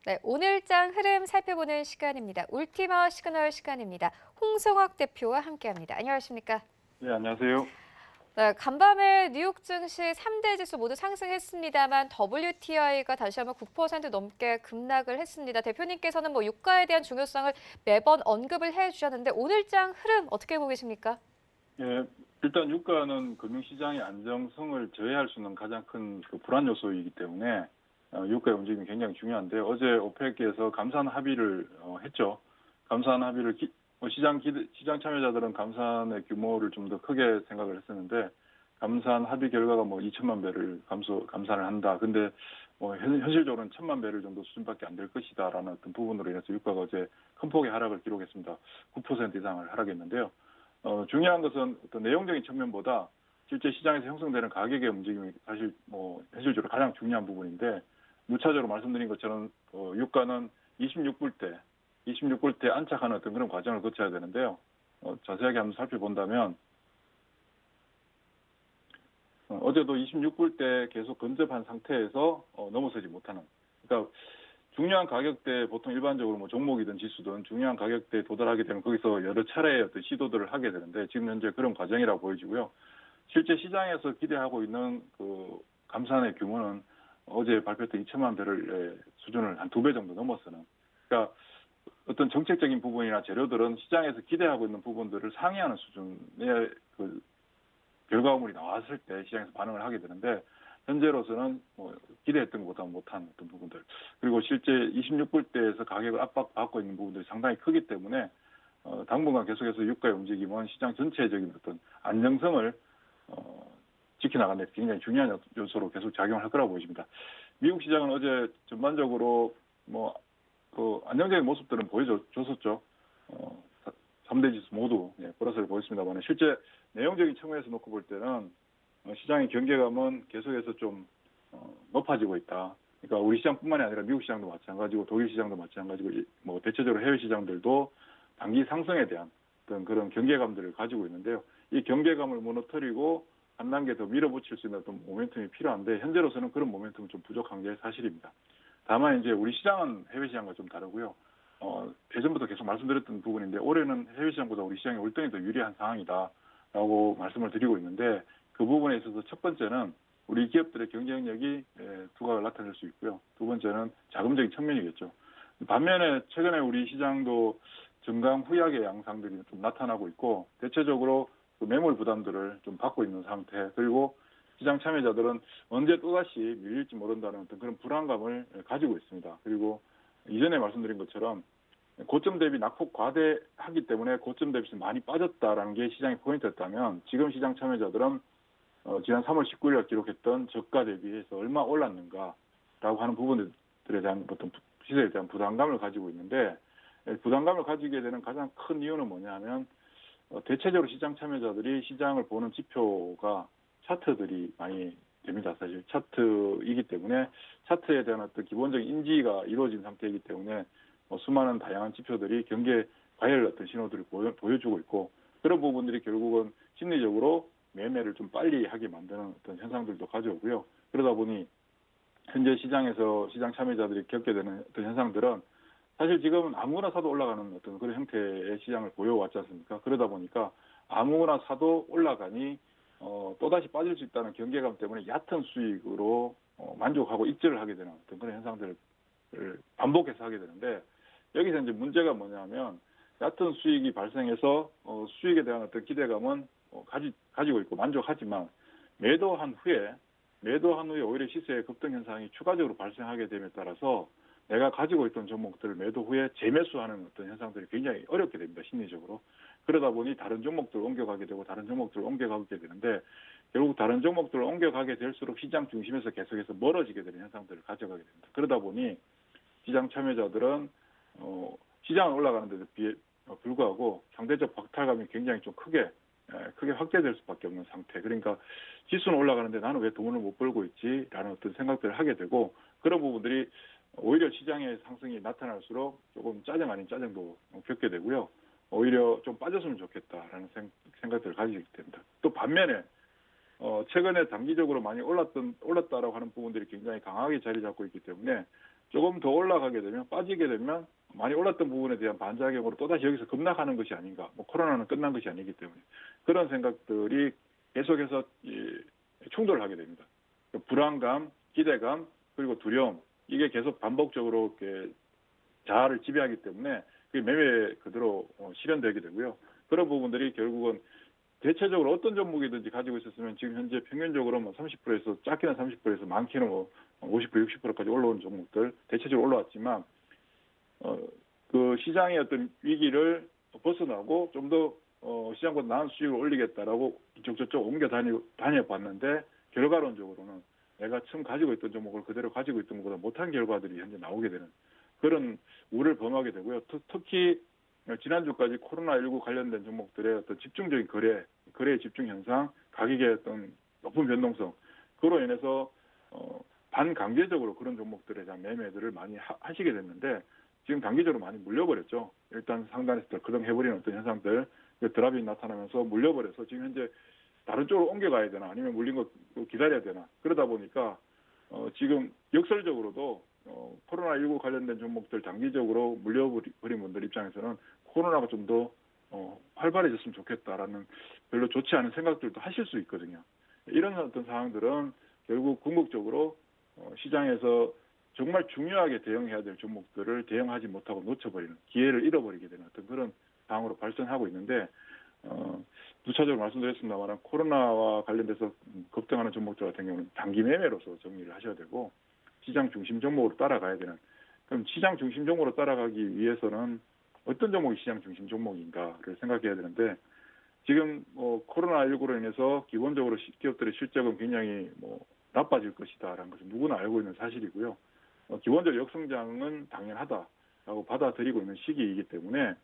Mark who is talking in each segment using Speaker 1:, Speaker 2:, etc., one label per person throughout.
Speaker 1: 네, 오늘장 흐름 살펴보는 시간입니다. 울티머 시그널 시간입니다. 홍성학 대표와 함께합니다. 안녕하십니까?
Speaker 2: 네, 안녕하세요.
Speaker 1: 네, 간밤에 뉴욕 증시 3대 지수 모두 상승했습니다만 WTI가 다시 한번 9% 넘게 급락을 했습니다. 대표님께서는 유가에 대한 중요성을 매번 언급을 해주셨는데 오늘장 흐름 어떻게 보고 계십니까?
Speaker 2: 예, 일단 유가는 금융시장의 안정성을 저해할 수 있는 가장 큰 불안 요소이기 때문에 유가의 움직임이 굉장히 중요한데 어제 오펙에서 감산 합의를 했죠. 감산 합의를 시장 참여자들은 감산의 규모를 좀 더 크게 생각을 했었는데 감산 합의 결과가 2천만 배를 감산을 한다. 근데 현실적으로는 1천만 배를 정도 수준밖에 안 될 것이다라는 어떤 부분으로 인해서 유가가 어제 큰 폭의 하락을 기록했습니다. 9% 이상을 하락했는데요. 중요한 것은 어떤 내용적인 측면보다 실제 시장에서 형성되는 가격의 움직임이 사실 현실적으로 가장 중요한 부분인데 무차적으로 말씀드린 것처럼 유가는 26불대 안착하는 어떤 그런 과정을 거쳐야 되는데요. 자세하게 한번 살펴본다면 어제도 26불대 계속 근접한 상태에서 넘어서지 못하는. 그러니까 중요한 가격대 보통 일반적으로 종목이든 지수든 중요한 가격대에 도달하게 되면 거기서 여러 차례의 어떤 시도들을 하게 되는데 지금 현재 그런 과정이라고 보여지고요. 실제 시장에서 기대하고 있는 그 감산의 규모는 어제 발표했던 2천만 배럴 수준을 한 2배 정도 넘어서는. 그러니까 어떤 정책적인 부분이나 재료들은 시장에서 기대하고 있는 부분들을 상회하는 수준의 그 결과물이 나왔을 때 시장에서 반응을 하게 되는데 현재로서는 기대했던 것보다 못한 어떤 부분들 그리고 실제 26불대에서 가격을 압박받고 있는 부분들이 상당히 크기 때문에 당분간 계속해서 유가의 움직임은 시장 전체적인 어떤 안정성을 지켜나가는 데 굉장히 중요한 요소로 계속 작용을 할 거라고 보입니다. 미국 시장은 어제 전반적으로 안정적인 모습들은 보여줬었죠. 3대 지수 모두 플러스를 보였습니다만 실제 내용적인 측면에서 놓고 볼 때는 시장의 경계감은 계속해서 좀 높아지고 있다. 그러니까 우리 시장뿐만이 아니라 미국 시장도 마찬가지고 독일 시장도 마찬가지고 대체적으로 해외 시장들도 단기 상승에 대한 어떤 그런 경계감들을 가지고 있는데요. 이 경계감을 무너뜨리고 한 단계 더 밀어붙일 수 있는 어떤 모멘텀이 필요한데 현재로서는 그런 모멘텀은 좀 부족한 게 사실입니다. 다만 이제 우리 시장은 해외 시장과 좀 다르고요. 예전부터 계속 말씀드렸던 부분인데 올해는 해외 시장보다 우리 시장이 월등히 더 유리한 상황이다라고 말씀을 드리고 있는데 그 부분에 있어서 첫 번째는 우리 기업들의 경쟁력이 두각을 나타낼 수 있고요. 두 번째는 자금적인 측면이겠죠. 반면에 최근에 우리 시장도 증강 후약의 양상들이 좀 나타나고 있고 대체적으로 그 매물 부담들을 좀 받고 있는 상태 그리고 시장 참여자들은 언제 또다시 밀릴지 모른다는 어떤 그런 불안감을 가지고 있습니다. 그리고 이전에 말씀드린 것처럼 고점 대비 낙폭 과대하기 때문에 고점 대비 많이 빠졌다라는 게 시장의 포인트였다면 지금 시장 참여자들은 지난 3월 19일 기록했던 저가 대비해서 얼마 올랐는가라고 하는 부분들에 대한 어떤 시세에 대한 부담감을 가지고 있는데 부담감을 가지게 되는 가장 큰 이유는 뭐냐면 대체적으로 시장 참여자들이 시장을 보는 지표가 차트들이 많이 됩니다. 사실 차트이기 때문에 차트에 대한 어떤 기본적인 인지가 이루어진 상태이기 때문에 수많은 다양한 지표들이 경계 과열 어떤 신호들을 보여주고 있고 그런 부분들이 결국은 심리적으로 매매를 좀 빨리 하게 만드는 어떤 현상들도 가져오고요. 그러다 보니 현재 시장에서 시장 참여자들이 겪게 되는 어떤 현상들은 사실 지금은 아무거나 사도 올라가는 어떤 그런 형태의 시장을 보여왔지 않습니까? 그러다 보니까 아무거나 사도 올라가니 또다시 빠질 수 있다는 경계감 때문에 얕은 수익으로 만족하고 익절을 하게 되는 어떤 그런 현상들을 반복해서 하게 되는데 여기서 이제 문제가 뭐냐면 얕은 수익이 발생해서 수익에 대한 어떤 기대감은 가지고 있고 만족하지만 매도한 후에 오히려 시세의 급등 현상이 추가적으로 발생하게 됨에 따라서 내가 가지고 있던 종목들을 매도 후에 재매수하는 어떤 현상들이 굉장히 어렵게 됩니다. 심리적으로. 그러다 보니 다른 종목들을 옮겨가게 되고 다른 종목들을 옮겨가게 되는데 결국 다른 종목들을 옮겨가게 될수록 시장 중심에서 계속해서 멀어지게 되는 현상들을 가져가게 됩니다. 그러다 보니 시장 참여자들은 시장은 올라가는 데도 불구하고 상대적 박탈감이 굉장히 좀 크게 확대될 수밖에 없는 상태. 그러니까 지수는 올라가는데 나는 왜 돈을 못 벌고 있지라는 어떤 생각들을 하게 되고 그런 부분들이 오히려 시장의 상승이 나타날수록 조금 짜증 아닌 짜증도 겪게 되고요. 오히려 좀 빠졌으면 좋겠다라는 생각들을 가지게 됩니다. 또 반면에 최근에 단기적으로 많이 올랐다라고 하는 부분들이 굉장히 강하게 자리 잡고 있기 때문에 조금 더 올라가게 되면 빠지게 되면 많이 올랐던 부분에 대한 반작용으로 또다시 여기서 급락하는 것이 아닌가. 뭐 코로나는 끝난 것이 아니기 때문에 그런 생각들이 계속해서 충돌을 하게 됩니다. 불안감, 기대감, 그리고 두려움 이게 계속 반복적으로 이렇게 자아를 지배하기 때문에 그게 매매에 그대로 실현되게 되고요. 그런 부분들이 결국은 대체적으로 어떤 종목이든지 가지고 있었으면 지금 현재 평균적으로 뭐 30%에서 작게는 30%에서 많게는 뭐 50%, 60%까지 올라온 종목들 대체적으로 올라왔지만 그 시장의 어떤 위기를 벗어나고 좀 더 시장보다 나은 수익을 올리겠다라고 이쪽 저쪽 옮겨 다녀봤는데 결과론적으로는 내가 처음 가지고 있던 종목을 그대로 가지고 있던 것보다 못한 결과들이 현재 나오게 되는 그런 우려를 범하게 되고요. 특히 지난주까지 코로나19 관련된 종목들의 어떤 집중적인 거래의 집중 현상, 가격의 어떤 높은 변동성, 그로 인해서 반강제적으로 그런 종목들에 대한 매매들을 많이 하시게 됐는데 지금 단기적으로 많이 물려버렸죠. 일단 상단에서 덜크덩해버리는 어떤 현상들, 드랍이 나타나면서 물려버려서 지금 현재 다른 쪽으로 옮겨가야 되나 아니면 물린 거 기다려야 되나 그러다 보니까 지금 역설적으로도 코로나19 관련된 종목들 단기적으로 물려버린 분들 입장에서는 코로나가 좀 더 활발해졌으면 좋겠다라는 별로 좋지 않은 생각들도 하실 수 있거든요. 이런 어떤 상황들은 결국 궁극적으로 시장에서 정말 중요하게 대응해야 될 종목들을 대응하지 못하고 놓쳐버리는 기회를 잃어버리게 되는 어떤 그런 상황으로 발전하고 있는데 부차적으로 말씀드렸습니다만 코로나와 관련돼서 급등하는 종목들 같은 경우는 단기 매매로서 정리를 하셔야 되고 시장 중심 종목으로 따라가야 되는 그럼 시장 중심 종목으로 따라가기 위해서는 어떤 종목이 시장 중심 종목인가를 생각해야 되는데 지금 코로나19로 인해서 기본적으로 기업들의 실적은 굉장히 나빠질 것이다라는 것은 누구나 알고 있는 사실이고요. 기본적으로 역성장은 당연하다라고 받아들이고 있는 시기이기 때문에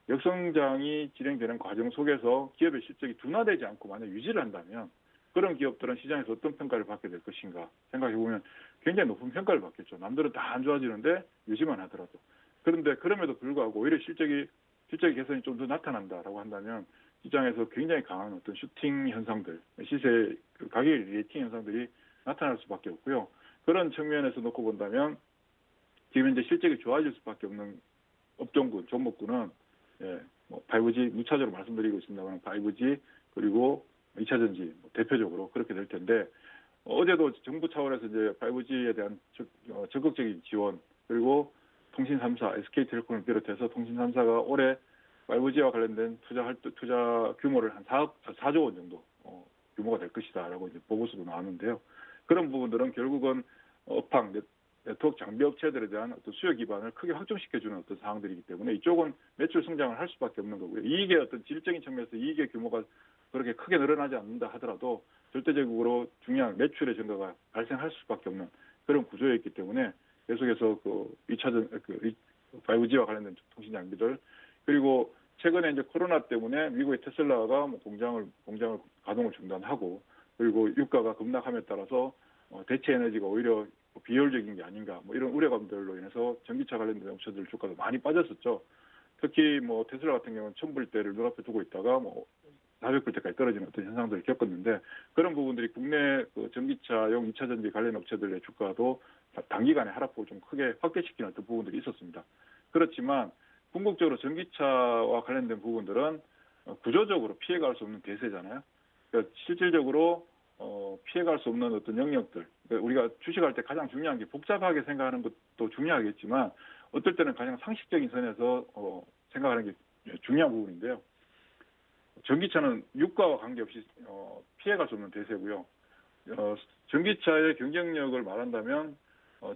Speaker 2: 역성장이 진행되는 과정 속에서 기업의 실적이 둔화되지 않고 만약 유지를 한다면 그런 기업들은 시장에서 어떤 평가를 받게 될 것인가 생각해보면 굉장히 높은 평가를 받겠죠. 남들은 다 안 좋아지는데 유지만 하더라도. 그런데 그럼에도 불구하고 오히려 실적의 개선이 좀 더 나타난다라고 한다면 시장에서 굉장히 강한 어떤 슈팅 현상들, 시세 가격의 리에이팅 현상들이 나타날 수밖에 없고요. 그런 측면에서 놓고 본다면 지금 현재 실적이 좋아질 수밖에 없는 업종군, 종목군은 5G 무차적으로 말씀드리고 있습니다만 5G 그리고 2차전지 대표적으로 그렇게 될 텐데 어제도 정부 차원에서 이제 5G에 대한 적극적인 지원 그리고 통신 3사, SK텔레콤을 비롯해서 통신 3사가 올해 5G와 관련된 투자 규모를 한 4조 원 정도 규모가 될 것이다라고 이제 보고서도 나왔는데요. 그런 부분들은 결국은 업황, 네트워크 장비 업체들에 대한 어떤 수요 기반을 크게 확정시켜주는 어떤 사항들이기 때문에 이쪽은 매출 성장을 할 수밖에 없는 거고요. 이익의 어떤 질적인 측면에서 이익의 규모가 그렇게 크게 늘어나지 않는다 하더라도 절대적으로 중요한 매출의 증가가 발생할 수밖에 없는 그런 구조에 있기 때문에 계속해서 5G와 관련된 통신 장비들 그리고 최근에 이제 코로나 때문에 미국의 테슬라가 공장을 가동을 중단하고 그리고 유가가 급락함에 따라서 대체 에너지가 오히려 비효율적인 게 아닌가 이런 우려감들로 인해서 전기차 관련된 업체들 주가도 많이 빠졌었죠. 특히 테슬라 같은 경우는 1,000불대를 눈앞에 두고 있다가 400불대까지 떨어지는 어떤 현상들을 겪었는데 그런 부분들이 국내 전기차용 2차전지 관련 업체들의 주가도 단기간에 하락폭을 좀 크게 확대시키는 어떤 부분들이 있었습니다. 그렇지만 궁극적으로 전기차와 관련된 부분들은 구조적으로 피해갈 수 없는 대세잖아요. 그러니까 실질적으로 피해갈 수 없는 어떤 영역들. 그러니까 우리가 주식할 때 가장 중요한 게 복잡하게 생각하는 것도 중요하겠지만 어떨 때는 가장 상식적인 선에서 생각하는 게 중요한 부분인데요. 전기차는 유가와 관계없이 피해갈 수 없는 대세고요. 전기차의 경쟁력을 말한다면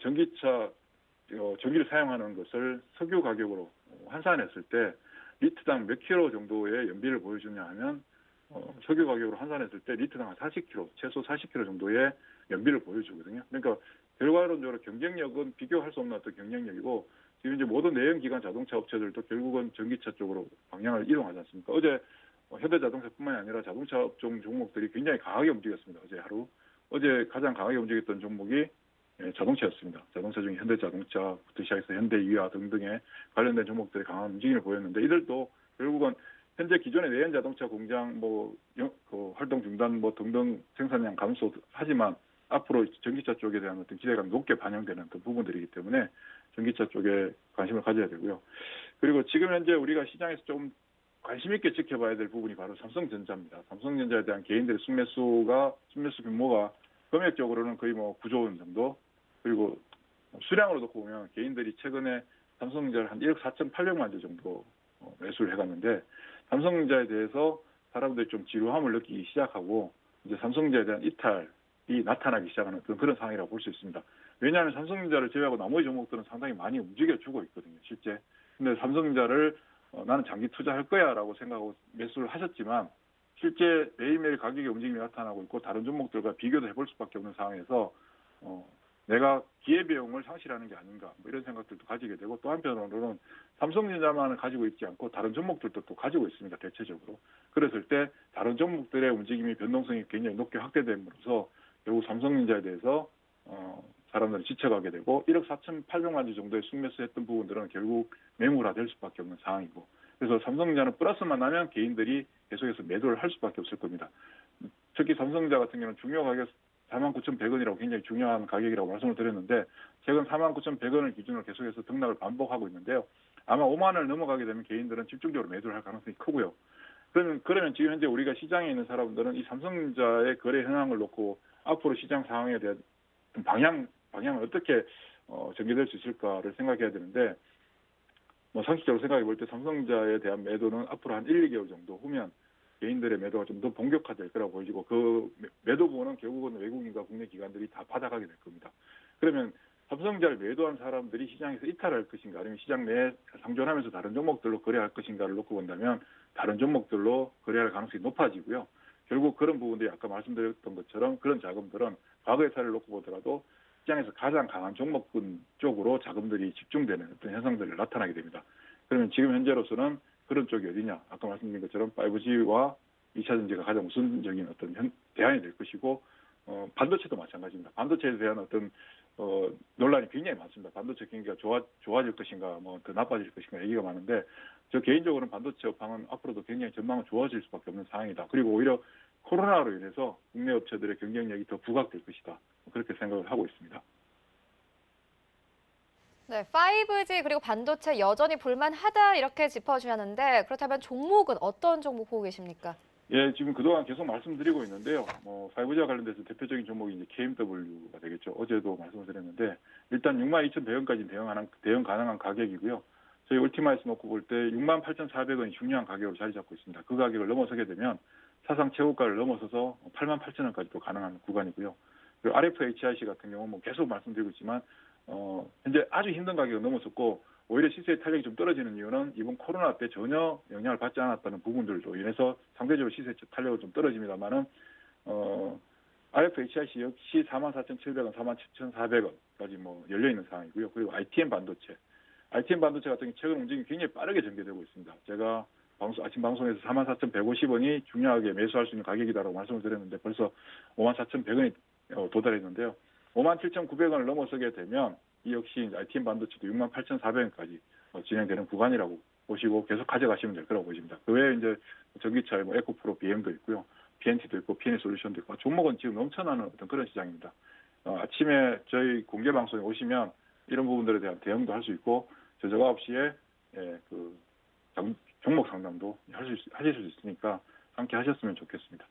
Speaker 2: 전기를 사용하는 것을 석유 가격으로 환산했을 때 리터당 몇 킬로 정도의 연비를 보여주냐 하면 석유 가격으로 환산했을 때 리터당 한 40킬로, 최소 40킬로 정도의 연비를 보여주거든요. 그러니까 결과론적으로 경쟁력은 비교할 수 없는 어떤 경쟁력이고 지금 이제 모든 내연기관 자동차 업체들도 결국은 전기차 쪽으로 방향을 이동하지 않습니까? 어제 현대자동차뿐만이 아니라 자동차 업종 종목들이 굉장히 강하게 움직였습니다. 어제 하루. 어제 가장 강하게 움직였던 종목이 자동차였습니다. 자동차 중에 현대자동차부터 시작해서 현대유아 등등의 관련된 종목들이 강한 움직임을 보였는데 이들도 결국은 현재 기존의 내연 자동차 공장 활동 중단 등등 생산량 감소하지만 앞으로 전기차 쪽에 대한 어떤 기대감이 높게 반영되는 어떤 부분들이기 때문에 전기차 쪽에 관심을 가져야 되고요. 그리고 지금 현재 우리가 시장에서 좀 관심 있게 지켜봐야 될 부분이 바로 삼성전자입니다. 삼성전자에 대한 개인들의 순매수 규모가 금액적으로는 거의 뭐 9조 원 정도, 그리고 수량으로 놓고 보면 개인들이 최근에 삼성전자를 한 1억 4,800만 주 정도 매수를 해갔는데, 삼성전자에 대해서 사람들이 좀 지루함을 느끼기 시작하고 이제 삼성전자에 대한 이탈이 나타나기 시작하는 그런 상황이라고 볼 수 있습니다. 왜냐하면 삼성전자를 제외하고 나머지 종목들은 상당히 많이 움직여주고 있거든요, 실제. 근데 삼성전자를 나는 장기 투자할 거야라고 생각하고 매수를 하셨지만 실제 매일매일 가격의 움직임이 나타나고 있고 다른 종목들과 비교도 해볼 수밖에 없는 상황에서 내가 기회비용을 상실하는 게 아닌가 뭐 이런 생각들도 가지게 되고, 또 한편으로는 삼성전자만을 가지고 있지 않고 다른 종목들도 또 가지고 있습니다, 대체적으로. 그랬을 때 다른 종목들의 움직임이 변동성이 굉장히 높게 확대됨으로써 결국 삼성전자에 대해서 사람들이 지쳐가게 되고 1억 4,800만 주 정도의 순매수했던 부분들은 결국 매물화될 수밖에 없는 상황이고, 그래서 삼성전자는 플러스만 나면 개인들이 계속해서 매도를 할 수밖에 없을 겁니다. 특히 삼성전자 같은 경우는 중요 가격 49,100원이라고 굉장히 중요한 가격이라고 말씀을 드렸는데, 최근 49,100원을 기준으로 계속해서 등락을 반복하고 있는데요. 아마 5만 원을 넘어가게 되면 개인들은 집중적으로 매도를 할 가능성이 크고요. 그러면 지금 현재 우리가 시장에 있는 사람들은 이 삼성전자의 거래 현황을 놓고 앞으로 시장 상황에 대한 방향을 어떻게 전개될 수 있을까를 생각해야 되는데, 뭐 상식적으로 생각해 볼 때 삼성전자에 대한 매도는 앞으로 한 1, 2개월 정도 후면 개인들의 매도가 좀 더 본격화될 거라고 보여지고, 그 매도 부분은 결국은 외국인과 국내 기관들이 다 받아가게 될 겁니다. 그러면 삼성전자를 매도한 사람들이 시장에서 이탈할 것인가, 아니면 시장 내에 상존하면서 다른 종목들로 거래할 것인가를 놓고 본다면 다른 종목들로 거래할 가능성이 높아지고요. 결국 그런 부분들이 아까 말씀드렸던 것처럼 그런 자금들은 과거의 사례를 놓고 보더라도 시장에서 가장 강한 종목군 쪽으로 자금들이 집중되는 어떤 현상들이 나타나게 됩니다. 그러면 지금 현재로서는 그런 쪽이 어디냐? 아까 말씀드린 것처럼 5G와 2차 전지가 가장 우선적인 어떤 대안이 될 것이고, 반도체도 마찬가지입니다. 반도체에 대한 어떤 논란이 굉장히 많습니다. 반도체 경기가 좋아질 것인가, 뭐 더 나빠질 것인가 얘기가 많은데, 저 개인적으로는 반도체 업황은 앞으로도 굉장히 전망은 좋아질 수밖에 없는 상황이다. 그리고 오히려 코로나로 인해서 국내 업체들의 경쟁력이 더 부각될 것이다. 그렇게 생각을 하고 있습니다.
Speaker 1: 네, 5G 그리고 반도체 여전히 볼만하다 이렇게 짚어주셨는데, 그렇다면 종목은 어떤 종목 보고 계십니까?
Speaker 2: 예, 지금 그동안 계속 말씀드리고 있는데요. 5G와 관련돼서 대표적인 종목이 이제 KMW가 되겠죠. 어제도 말씀을 드렸는데, 일단 62,100원까지 대응 가능한 가격이고요. 저희 울티마에서 놓고 볼 때 68,400원이 중요한 가격으로 자리 잡고 있습니다. 그 가격을 넘어서게 되면 사상 최고가를 넘어서서 88,000원까지 또 가능한 구간이고요. 그리고 RFHIC 같은 경우 뭐 계속 말씀드리고 있지만 현재 아주 힘든 가격을 넘어섰고, 오히려 시세의 탄력이 좀 떨어지는 이유는 이번 코로나 때 전혀 영향을 받지 않았다는 부분들도 인해서 상대적으로 시세 탄력은 좀 떨어집니다만은 RFHIC 역시 44,700원, 47,400원까지 뭐 열려 있는 상황이고요. 그리고 ITM 반도체 같은 경우 최근 움직임이 굉장히 빠르게 전개되고 있습니다. 제가 아침 방송에서 44,150원이 중요하게 매수할 수 있는 가격이다라고 말씀을 드렸는데 벌써 54,100원이 도달했는데요. 57,900원을 넘어서게 되면 이 역시 ITM 반도체도 68,400원까지 진행되는 구간이라고 보시고 계속 가져가시면 될 거라고 보십니다. 그 외에 이제 전기차에 뭐 에코프로 BM도 있고요, PNT도 있고 PNsolutions도 있고 종목은 지금 넘쳐나는 어떤 그런 시장입니다. 아침에 저희 공개 방송에 오시면 이런 부분들에 대한 대응도 할 수 있고 저녁 9시에 종목 상담도 하실 수 있으니까 함께 하셨으면 좋겠습니다.